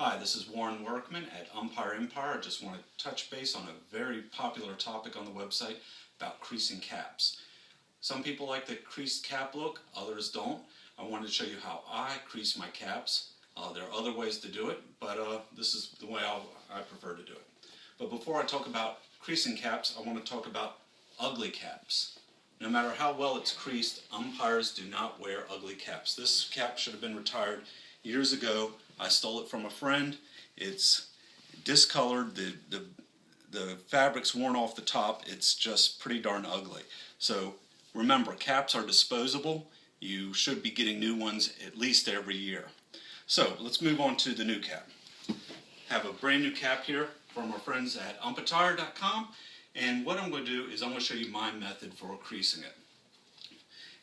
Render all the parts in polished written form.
Hi, this is Workman at Umpire-Empire. I just want to touch base on a very popular topic on the website about creasing caps. Some people like the creased cap look, others don't. I wanted to show you how I crease my caps. There are other ways to do it, but this is the way I prefer to do it. But before I talk about creasing caps, I want to talk about ugly caps. No matter how well it's creased, umpires do not wear ugly caps. This cap should have been retired years ago. I stole it from a friend. It's discolored, the fabric's worn off the top. It's just pretty darn ugly. So remember, caps are disposable. You should be getting new ones at least every year. So let's move on to the new cap. Have a brand new cap here from our friends at Umpire.com. And what I'm going to do is I'm going to show you my method for creasing it.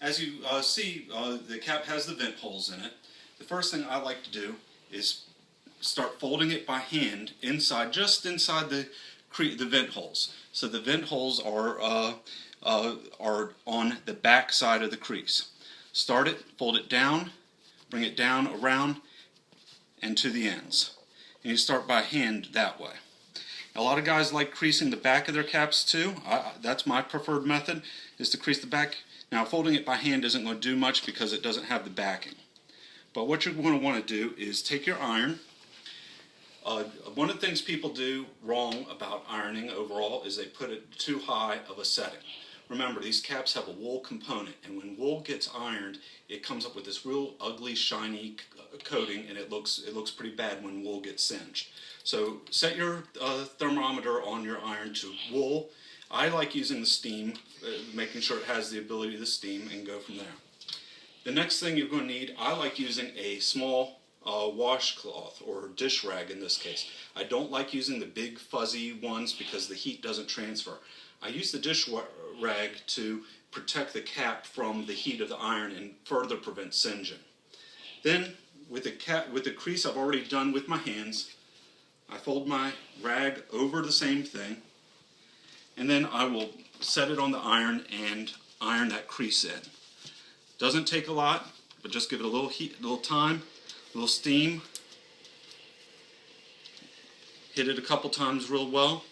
As you see, the cap has the vent holes in it. The first thing I like to do is start folding it by hand inside, just inside the vent holes. So the vent holes are on the back side of the crease. Start it, fold it down, bring it down, around, and to the ends. And you start by hand that way. A lot of guys like creasing the back of their caps too. That's my preferred method, is to crease the back. Now folding it by hand isn't going to do much because it doesn't have the backing. But what you're going to want to do is take your iron. One of the things people do wrong about ironing overall is they put it too high of a setting. Remember, these caps have a wool component, and when wool gets ironed, it comes up with this real ugly, shiny coating, and it looks pretty bad when wool gets singed. So set your thermometer on your iron to wool. I like using the steam, making sure it has the ability to steam, and go from there. The next thing you're going to need, I like using a small washcloth or dish rag in this case. I don't like using the big fuzzy ones because the heat doesn't transfer. I use the dish rag to protect the cap from the heat of the iron and further prevent singeing. Then with the crease I've already done with my hands, I fold my rag over the same thing, and then I will set it on the iron and iron that crease in. Doesn't take a lot, but just give it a little heat, a little time, a little steam. Hit it a couple times real well.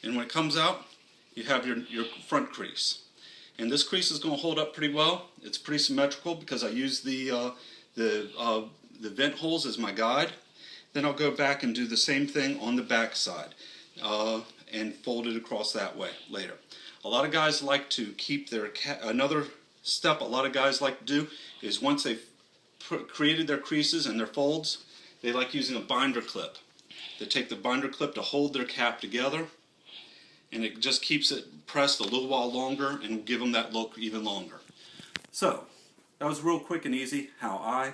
And when it comes out, you have your front crease. And this crease is going to hold up pretty well. It's pretty symmetrical because I use the vent holes as my guide. Then I'll go back and do the same thing on the back side. And fold it across that way later. A lot of guys like to keep their another step a lot of guys like to do is once they've created their creases and their folds, they like using a binder clip. They take the binder clip to hold their cap together, and it just keeps it pressed a little while longer and will give them that look even longer. So that was real quick and easy how I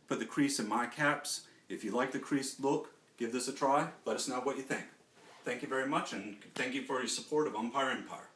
put the crease in my caps. If you like the creased look, give this a try. Let us know what you think. Thank you very much, and thank you for your support of Umpire-Empire.